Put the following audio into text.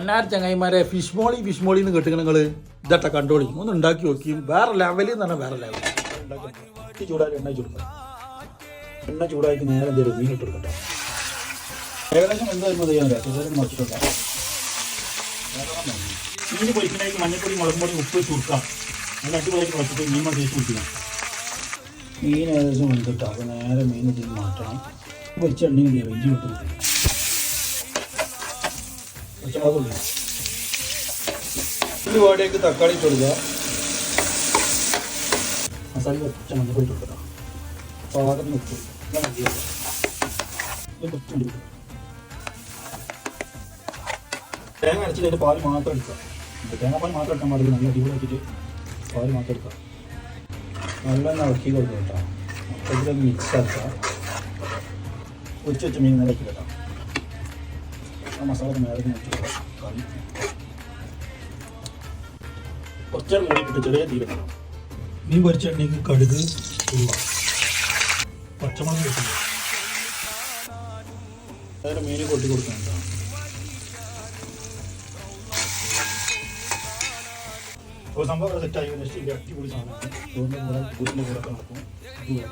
എന്നാരും ചങ്ങായിമാരെ ഫിഷ് മോളി എന്ന് കേട്ടിങ്ങനെ നിങ്ങൾ ഇതട്ട കണ്ടോളി ഒന്ന് ഉണ്ടാക്കി നോക്കി. വേറെ ലെവലിൽ എന്ന് പറഞ്ഞാൽ വേറെ ലെവൽ. ചൂടാക്കി എണ്ണ ചൂടാക്കി നേരെ എന്തെങ്കിലും മീൻ ഇട്ട് കൊടുക്കട്ടെ. ഏകദേശം എന്തായാലും മറിച്ചിട്ടുണ്ടാകും. മീൻ പൊരിക്കണേക്ക് മഞ്ഞപ്പൊടി, മുളക് പൊടി, ഉപ്പ് ചുരുക്കാം. നല്ല അടിപൊളിയായിട്ട് കുറച്ചിട്ട് മീൻ തേച്ച് കുടിക്കണം. മീൻ ഏകദേശം വെന്തിട്ട് അപ്പോൾ നേരെ മീൻ ഇതിൽ മാറ്റണം. പൊരിച്ച എണ്ണയും ഇഞ്ചി ഇട്ട് കൊടുക്കണം. പച്ചമുളക് ഒരു വാടകയ്ക്ക് തക്കാളി ഇട്ട് കൊടുക്കുക. മസാല പച്ച മഞ്ഞപ്പൊടി ഇട്ട് കൊടുക്കുക. പാകത്തിന് ഉപ്പ് തേങ്ങ അരച്ചിട്ട് പാല് മാത്രം എടുക്കുക. തേങ്ങാപ്പാൽ മാത്രം എടുക്കാൻ പാടില്ല. നല്ല അടിപൊളിയാക്കിയിട്ട് പാല് മാത്രം എടുക്കുക. നല്ലോണം ഇളക്കി കൊടുക്കുക കേട്ടോ. ഇതിലൊന്ന് മിക്സ് ആക്കുക. വെച്ച മീൻ നിലയ്ക്ക് കേട്ടോ. ആ മസാല മേലെ വെച്ച് കറി കുറച്ചേരം മൂടിയിട്ട് ചെറിയ തീരുമാനം. മീൻ പൊരിച്ച എണ്ണയ്ക്ക് കടുക്, ഉലുവ, പച്ചമുളക് വെക്കുന്നു. അതിന് മീൻ കൊട്ടി കൊടുക്കണം കേട്ടോ. അപ്പോൾ സംഭവം സെറ്റായി ജസ്റ്റ് അടിപൊളി സാധനം. അതുകൊണ്ട് കൂടെ കൂട്ടിൻ്റെ കൂടെ നോക്കും. ഇത്